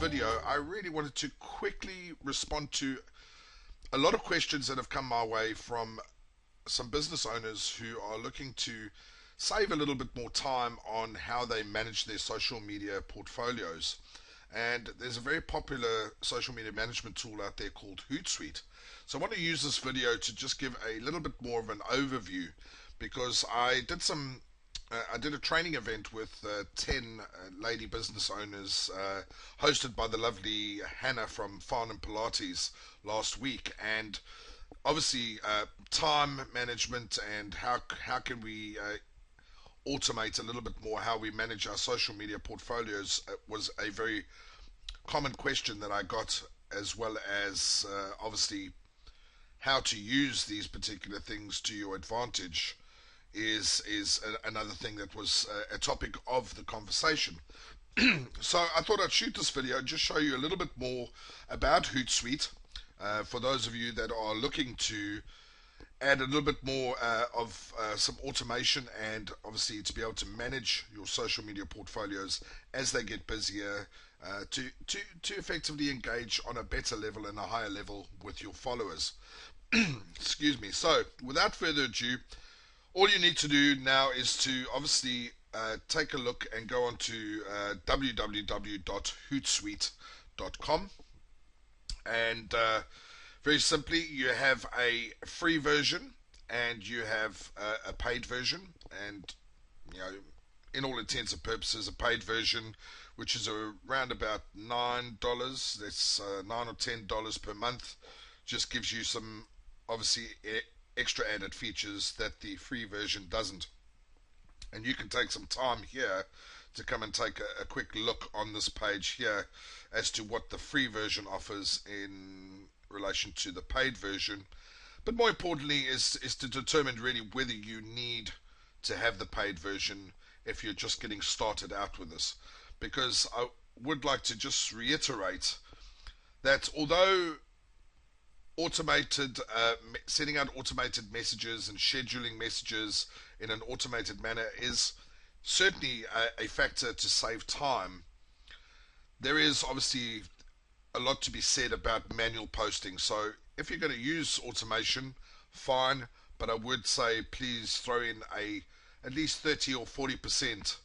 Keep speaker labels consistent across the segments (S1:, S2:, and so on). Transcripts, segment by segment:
S1: video, I really wanted to quickly respond to a lot of questions that have come my way from some business owners who are looking to save a little bit more time on how they manage their social media portfolios. And there's a very popular social media management tool out there called Hootsuite. So I want to use this video to just give a little bit more of an overview, because I did a training event with 10 lady business owners, hosted by the lovely Hannah from Farnham Pilates last week. And obviously, time management and how can we automate a little bit more how we manage our social media portfolios was a very common question that I got, as well as obviously how to use these particular things to your advantage is another thing that was a topic of the conversation. So I thought I'd shoot this video and just show you a little bit more about Hootsuite, for those of you that are looking to add a little bit more of some automation, and obviously to be able to manage your social media portfolios as they get busier, to effectively engage on a better level and a higher level with your followers. Excuse me. So without further ado, all you need to do now is to obviously take a look and go on to www.hootsuite.com, and very simply, you have a free version and you have a paid version. And in all intents and purposes, a paid version, which is around about $9, that's $9 or $10 per month, just gives you some obviously extra added features that the free version doesn't. And you can take some time here to come and take a quick look on this page here as to what the free version offers in relation to the paid version. But more importantly is to determine really whether you need to have the paid version if you're just getting started out with this. Because I would like to just reiterate that although sending out automated messages and scheduling messages in an automated manner is certainly a factor to save time, there is obviously a lot to be said about manual posting. So if you're going to use automation, fine, but I would say please throw in at least 30 or 40%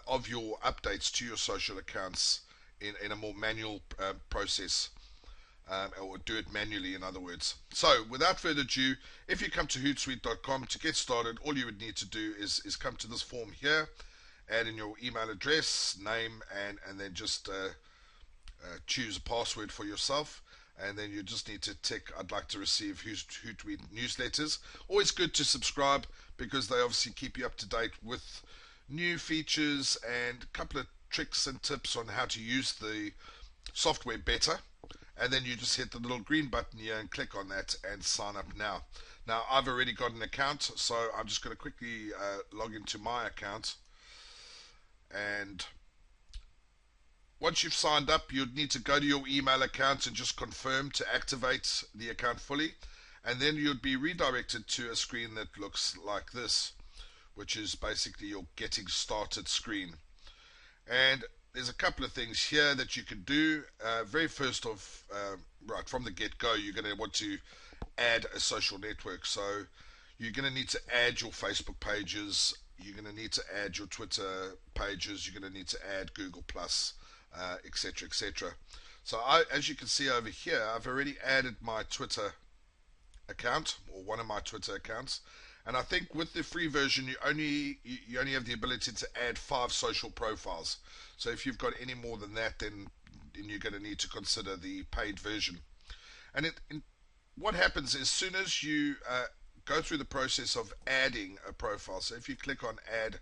S1: of your updates to your social accounts in a more manual process. Or do it manually, in other words. So without further ado, if you come to hootsuite.com to get started, all you would need to do is come to this form here, add in your email address, name, and then just choose a password for yourself. And then you just need to tick, I'd like to receive Hootsuite newsletters. Always good to subscribe, because they obviously keep you up to date with new features and a couple of tricks and tips on how to use the software better. And then you just hit the little green button here and click on that and sign up now. Now I've already got an account, so I'm just going to quickly log into my account. And once you've signed up, you'd need to go to your email account and just confirm to activate the account fully. And then you'd be redirected to a screen that looks like this, which is basically your getting started screen. And there's a couple of things here that you can do. Very first off, right from the get-go, you're going to want to add a social network. So you're going to need to add your Facebook pages, you're going to need to add your Twitter pages, you're going to need to add Google Plus, etc., etc. So as you can see over here, I've already added my Twitter account, or one of my Twitter accounts. And I think with the free version, you only have the ability to add 5 social profiles. So if you've got any more than that, then you're going to need to consider the paid version. And what happens is, as soon as you go through the process of adding a profile, so if you click on add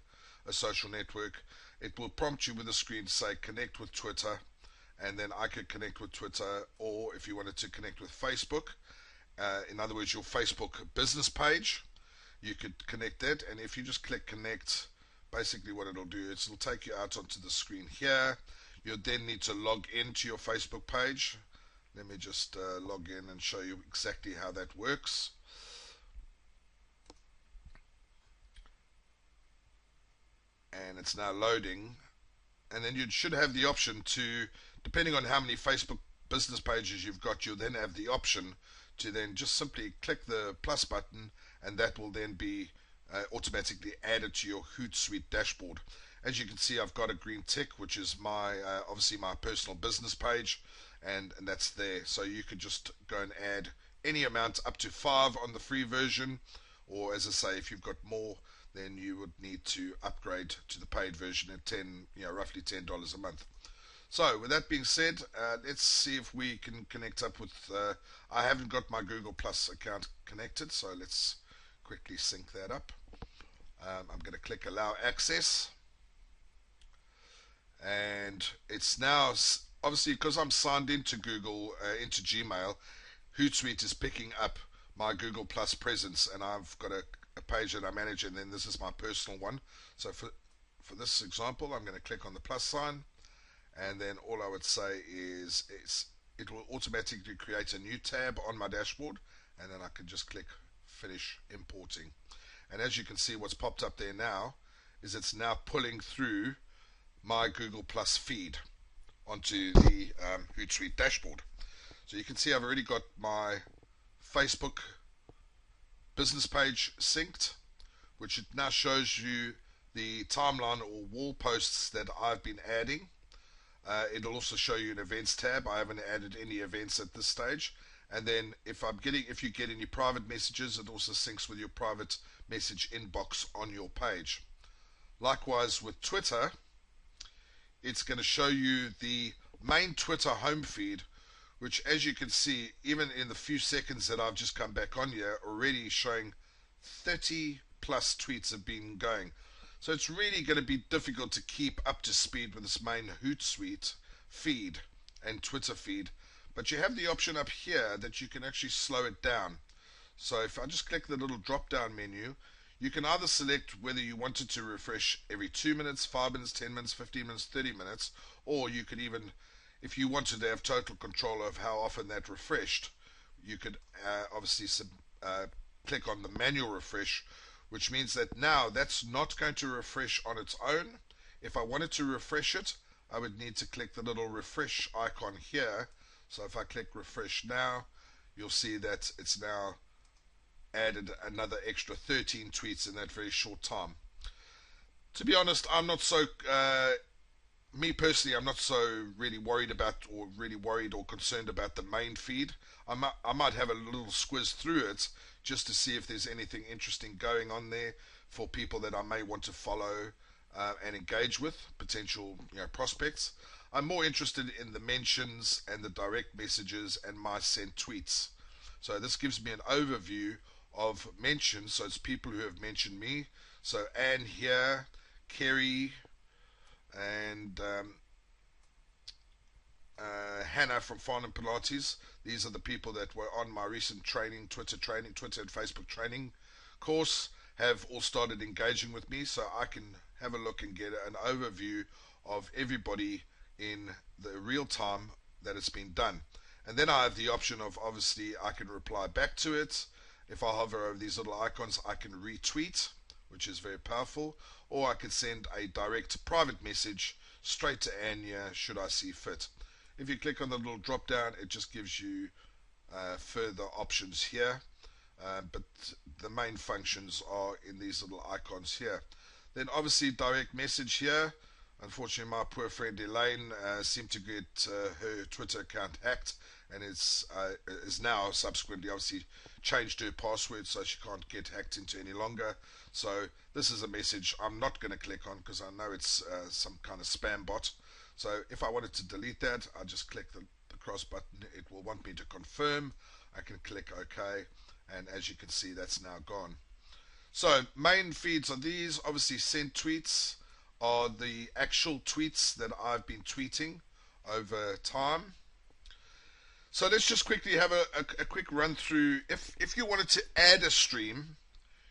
S1: a social network, it will prompt you with a screen to say connect with Twitter, and then I could connect with Twitter, or if you wanted to connect with Facebook, in other words, your Facebook business page, you could connect that. And if you just click connect, basically what it'll do is it'll take you out onto the screen here. You'll then need to log into your Facebook page. Let me just log in and show you exactly how that works. And it's now loading. And then you should have the option to depending on how many Facebook business pages you've got, you'll then have the option to then just simply click the plus button, and that will then be automatically added to your Hootsuite dashboard. As you can see, I've got a green tick, which is my obviously my personal business page, and that's there. So you could just go and add any amount up to 5 on the free version, or as I say, if you've got more, then you would need to upgrade to the paid version at roughly $10 a month. So with that being said, let's see if we can connect up with. I haven't got my Google Plus account connected, so let's quickly sync that up. I'm going to click Allow Access, and it's now obviously because I'm signed into Google into Gmail. Hootsuite is picking up my Google Plus presence, and I've got a page that I manage, and then this is my personal one. So for this example, I'm going to click on the plus sign, and then all I would say is it will automatically create a new tab on my dashboard, and then I can just click Finish Importing. And as you can see, what's popped up there now is it's now pulling through my Google Plus feed onto the Hootsuite dashboard. So you can see I've already got my Facebook business page synced, which it now shows you the timeline or wall posts that I've been adding. It'll also show you an events tab. I haven't added any events at this stage. And then if you get any private messages, it also syncs with your private message inbox on your page. Likewise with Twitter, it's going to show you the main Twitter home feed, which, as you can see, even in the few seconds that I've just come back on here, already showing 30 plus tweets have been going. So it's really going to be difficult to keep up to speed with this main Hootsuite feed and Twitter feed. But you have the option up here that you can actually slow it down. So if I just click the little drop down menu, you can either select whether you wanted to refresh every 2 minutes, 5 minutes, 10 minutes, 15 minutes, 30 minutes, or you could even, if you wanted to have total control of how often that refreshed, you could obviously click on the manual refresh, which means that now that's not going to refresh on its own. If I wanted to refresh it, I would need to click the little refresh icon here. So if I click refresh now, you'll see that it's now added another extra 13 tweets in that very short time. To be honest, I'm not so me personally, I'm not so really worried or concerned about the main feed. I might have a little squiz through it just to see if there's anything interesting going on there for people that I may want to follow and engage with, potential prospects. I'm more interested in the mentions and the direct messages and my sent tweets. So this gives me an overview of mentions. So it's people who have mentioned me. So Anne here, Kerry, and Hannah from Farnham Pilates. These are the people that were on my recent Twitter and Facebook training course, have all started engaging with me, so I can have a look and get an overview of everybody in the real time that it's been done. And then I have the option of, obviously, I can reply back to it. If I hover over these little icons, I can retweet, which is very powerful, or I can send a direct private message straight to Anya should I see fit. If you click on the little drop down, it just gives you further options here, but the main functions are in these little icons here. Then obviously direct message here. Unfortunately, my poor friend Elaine seemed to get her Twitter account hacked, and is now subsequently obviously changed her password so she can't get hacked into any longer. So this is a message I'm not going to click on because I know it's some kind of spam bot. So if I wanted to delete that, I just click the cross button. It will want me to confirm. I can click OK, and as you can see, that's now gone. So main feeds are these. Obviously, sent tweets are the actual tweets that I've been tweeting over time. So let's just quickly have a quick run through. If you wanted to add a stream,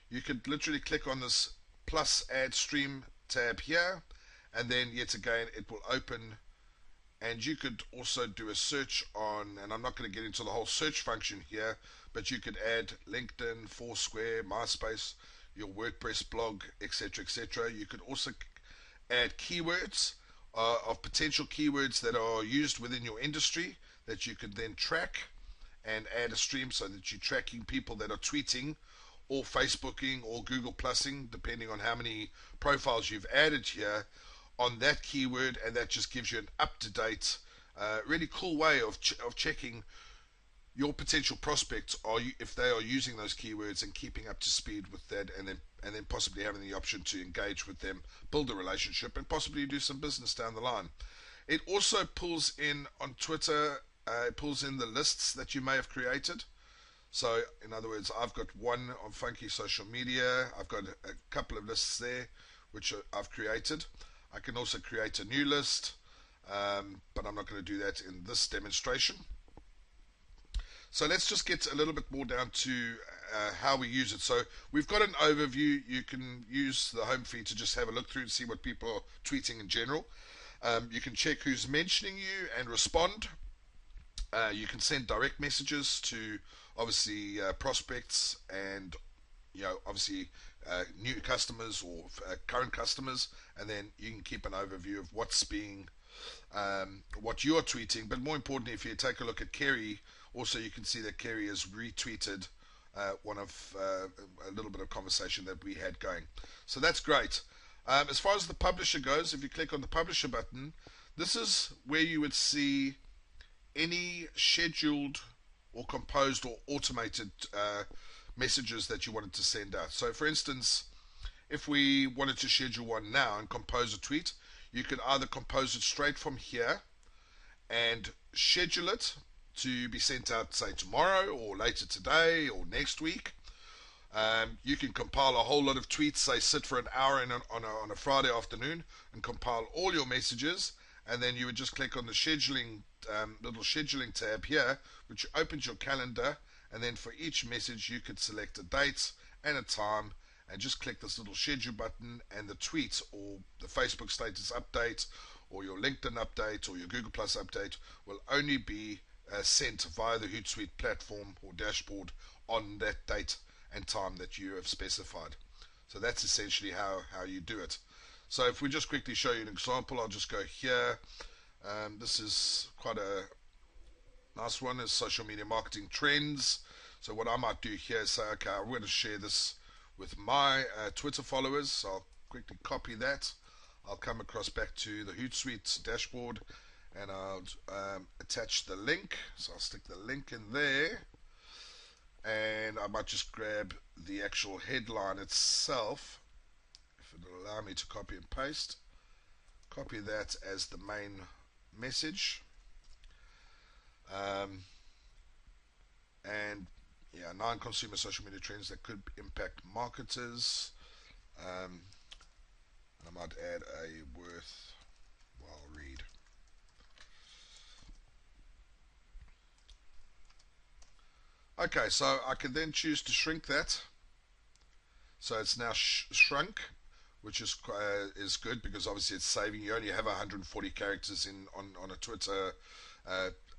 S1: you could literally click on this plus add stream tab here, and then yet again it will open, and you could also do a search on, and I'm not going to get into the whole search function here, but you could add LinkedIn, Foursquare, MySpace, your WordPress blog, etc., etc. You could also add keywords, of potential keywords that are used within your industry that you could then track and add a stream so that you're tracking people that are tweeting or Facebooking or Google Plusing, depending on how many profiles you've added here on that keyword, and that just gives you an up-to-date, really cool way of checking your potential prospects are you, if they are using those keywords and keeping up to speed with that, and then possibly having the option to engage with them, build a relationship, and possibly do some business down the line. It also pulls in on Twitter. It pulls in the lists that you may have created. So, in other words, I've got one on Funky Social Media. I've got a couple of lists there, which I've created. I can also create a new list, but I'm not going to do that in this demonstration. So let's just get a little bit more down to how we use it. So we've got an overview. You can use the home feed to just have a look through and see what people are tweeting in general. You can check who's mentioning you and respond. You can send direct messages to obviously prospects and obviously new customers or current customers, and then you can keep an overview of what's being what you're tweeting. But more importantly, if you take a look at Kerry, also you can see that Kerry has retweeted one of a little bit of conversation that we had going. So that's great. As far as the publisher goes, if you click on the publisher button, this is where you would see any scheduled or composed or automated messages that you wanted to send out. So for instance, if we wanted to schedule one now and compose a tweet, you could either compose it straight from here and schedule it to be sent out, say, tomorrow or later today or next week. You can compile a whole lot of tweets, say sit for an hour on a Friday afternoon and compile all your messages, and then you would just click on the scheduling little scheduling tab here, which opens your calendar, and then for each message you could select a date and a time and just click this little schedule button, and the tweet or the Facebook status update or your LinkedIn update or your Google Plus update will only be sent via the Hootsuite platform or dashboard on that date and time that you have specified. So that's essentially how you do it. So if we just quickly show you an example, I'll just go here. This is quite a nice one, is social media marketing trends. So what I might do here is say, okay, I'm going to share this with my Twitter followers. So I'll quickly copy that. I'll come across back to the Hootsuite dashboard, and I'll attach the link. So I'll stick the link in there, and I might just grab the actual headline itself, if it'll allow me to copy and paste. Copy that as the main message, and yeah, 9 consumer social media trends that could impact marketers. And I might add a worthwhile read. Okay, so I can then choose to shrink that. So it's now shrunk, which is good because obviously it's saving. You only have 140 characters on a Twitter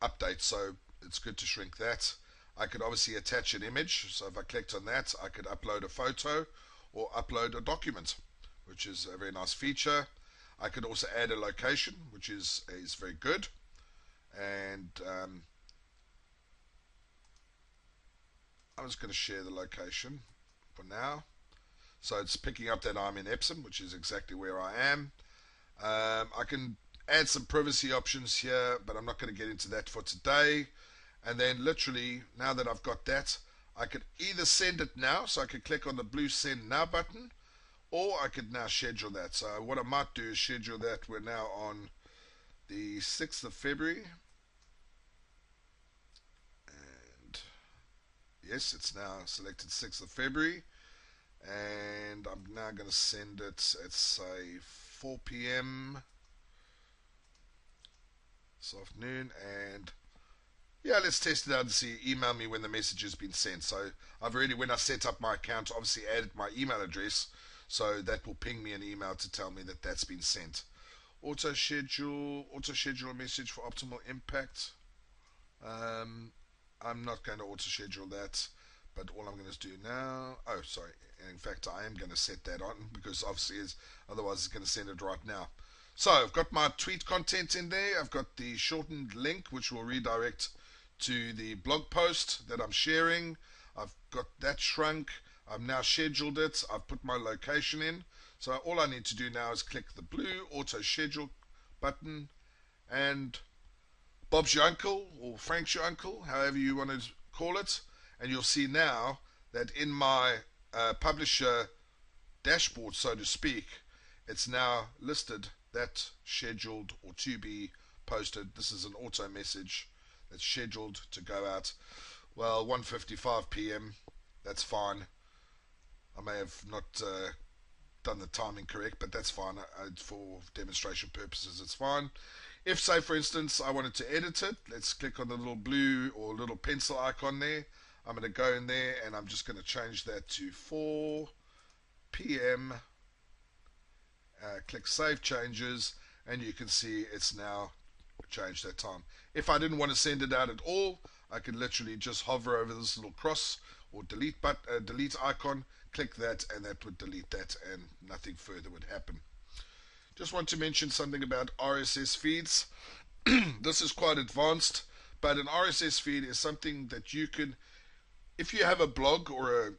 S1: update, so it's good to shrink that. I could obviously attach an image, so if I clicked on that, I could upload a photo or upload a document, which is a very nice feature. I could also add a location, which is very good, and I'm just going to share the location for now. So it's picking up that I'm in Epsom, which is exactly where I am. I can add some privacy options here, but I'm not going to get into that for today. And then literally, now that I've got that, I could either send it now, so I could click on the blue send now button, or I could now schedule that. So what I might do is schedule that. We're now on the 6th of February. And yes, it's now selected 6th of February. And I'm now going to send it at say 4 p.m. this afternoon, and yeah, let's test it out and see. Email me when the message has been sent. So I've already, when I set up my account, obviously added my email address, so that will ping me an email to tell me that that's been sent. Auto schedule a message for optimal impact. I'm not going to auto schedule that, but all I'm going to do now, oh sorry, in fact I am going to set that on, because obviously otherwise it's going to send it right now. So I've got my tweet content in there. I've got the shortened link which will redirect to the blog post that I'm sharing. I've got that shrunk. I've now scheduled it. I've put my location in. So all I need to do now is click the blue auto schedule button, and Bob's your uncle or Frank's your uncle, however you want to call it. And you'll see now that in my publisher dashboard, so to speak, it's now listed that scheduled or to be posted. This is an auto message that's scheduled to go out. Well, 1:55 p.m. That's fine. I may have not done the timing correct, but that's fine. For demonstration purposes, it's fine. If, say, for instance, I wanted to edit it, let's click on the little blue or little pencil icon there. I'm going to go in there and I'm just going to change that to 4 p.m. Click Save Changes, and you can see it's now changed that time. If I didn't want to send it out at all, I could literally just hover over this little cross or delete icon, click that, and that would delete that, and nothing further would happen. Just want to mention something about RSS feeds. This is quite advanced, but an RSS feed is something that you can, if you have a blog or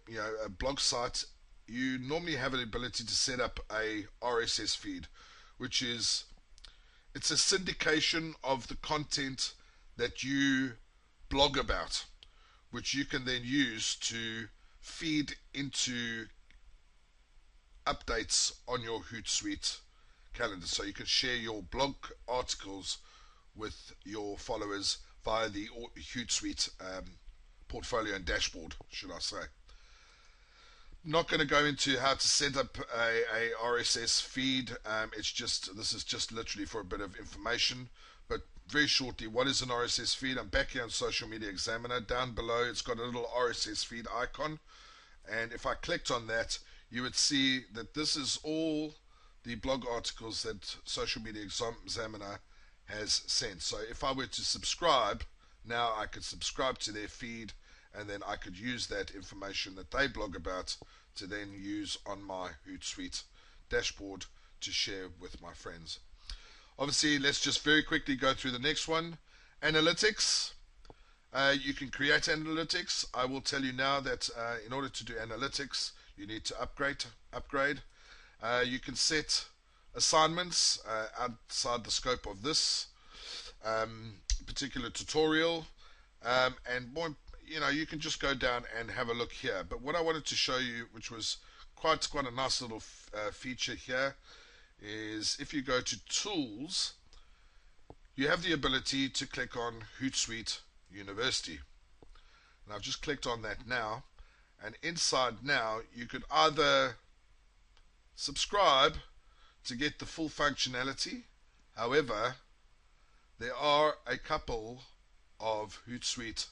S1: a blog site, you normally have an ability to set up a RSS feed, which is, it's a syndication of the content that you blog about, which you can then use to feed into updates on your Hootsuite calendar. So you can share your blog articles with your followers via the Hootsuite portfolio and dashboard, should I say. Not going to go into how to set up a RSS feed. This is just literally for a bit of information. But very shortly, what is an RSS feed? I'm back here on Social Media Examiner. Down below, it's got a little RSS feed icon. And if I clicked on that, you would see that this is all the blog articles that Social Media Examiner has sent. So if I were to subscribe, now I could subscribe to their feed, and then I could use that information that they blog about to then use on my Hootsuite dashboard to share with my friends. Obviously, let's just very quickly go through the next one. Analytics. You can create analytics. I will tell you now that in order to do analytics, you need to upgrade. You can set assignments outside the scope of this particular tutorial, and more, you can just go down and have a look here. But what I wanted to show you, which was quite a nice little feature here, is if you go to Tools, you have the ability to click on Hootsuite University. And I've just clicked on that now, and inside now you could either subscribe to get the full functionality. However, there are a couple of Hootsuite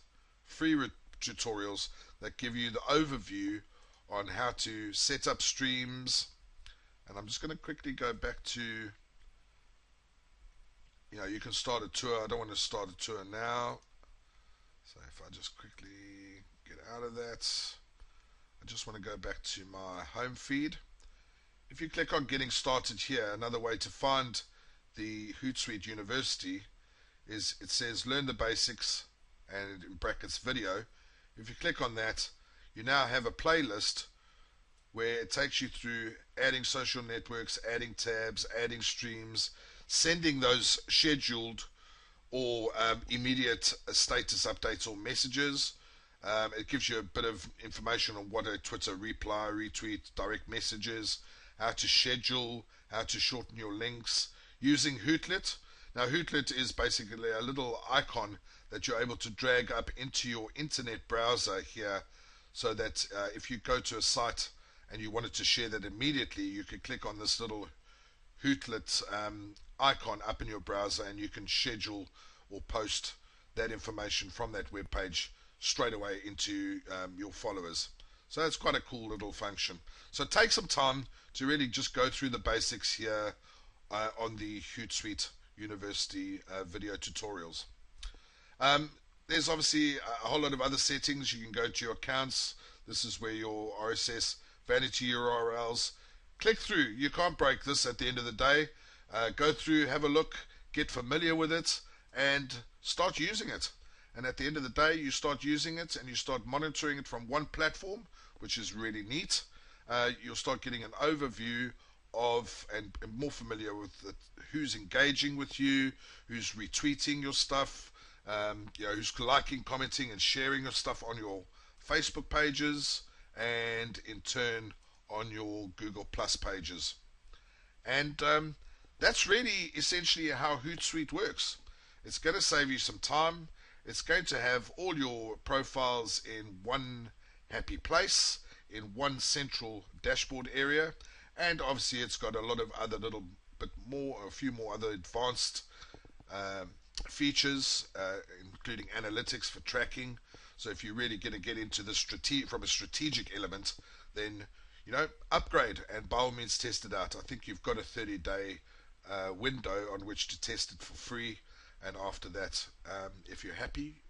S1: free tutorials that give you the overview on how to set up streams. And I'm just going to quickly go back to, you can start a tour. I don't want to start a tour now. So if I just quickly get out of that, I just want to go back to my home feed. If you click on Getting Started here, another way to find the Hootsuite University is, it says Learn the Basics and in brackets video. If you click on that, you now have a playlist where it takes you through adding social networks, adding tabs, adding streams, sending those scheduled or immediate status updates or messages. It gives you a bit of information on what a Twitter reply, retweet, direct messages, how to schedule, how to shorten your links using Hootlet. Now, Hootlet is basically a little icon that you're able to drag up into your internet browser here, so that if you go to a site and you wanted to share that immediately, you could click on this little Hootlet icon up in your browser, and you can schedule or post that information from that web page straight away into your followers. So that's quite a cool little function. So take some time to really just go through the basics here on the Hootsuite University video tutorials. There's obviously a whole lot of other settings. You can go to your accounts. This is where your RSS vanity URLs. Click through. You can't break this at the end of the day. Go through, have a look, get familiar with it, and start using it. And at the end of the day, you start using it and you start monitoring it from one platform, which is really neat. You'll start getting an overview of and more familiar with who's engaging with you, who's retweeting your stuff, who's liking, commenting, and sharing your stuff on your Facebook pages, and in turn on your Google Plus pages. And that's really essentially how Hootsuite works. It's going to save you some time. It's going to have all your profiles in one happy place, in one central dashboard area, and obviously it's got a lot of other little bit more, a few more other advanced um, features, including analytics for tracking. So if you're really going to get into the from a strategic element, then upgrade and by all means test it out. I think you've got a 30-day window on which to test it for free, and after that, if you're happy,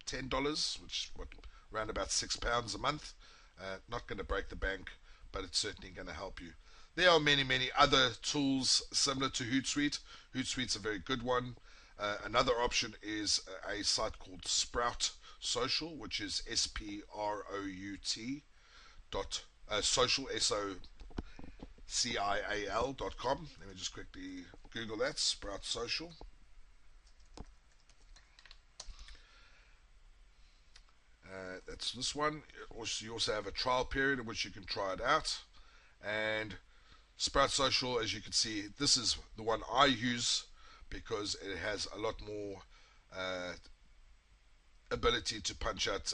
S1: $10, which is around about £6 a month. Not going to break the bank, but it's certainly going to help you. There are many, many other tools similar to Hootsuite. Hootsuite's a very good one. Another option is a site called Sprout Social, which is SPROUT dot social SOCIAL.com. Let me just quickly Google that, Sprout Social. That's this one. You also have a trial period in which you can try it out. And Sprout Social, as you can see, this is the one I use because it has a lot more ability to punch out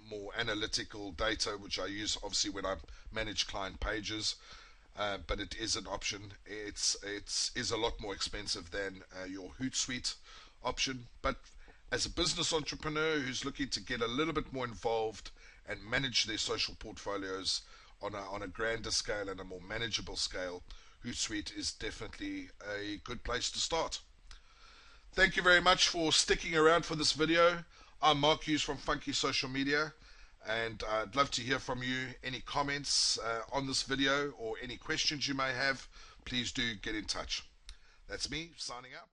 S1: more analytical data, which I use obviously when I manage client pages. But it is an option. It's is a lot more expensive than your Hootsuite option. But as a business entrepreneur who's looking to get a little bit more involved and manage their social portfolios on a grander scale and a more manageable scale, Hootsuite is definitely a good place to start. Thank you very much for sticking around for this video. I'm Mark Hughes from Funky Social Media, and I'd love to hear from you. Any comments on this video or any questions you may have, please do get in touch. That's me signing out.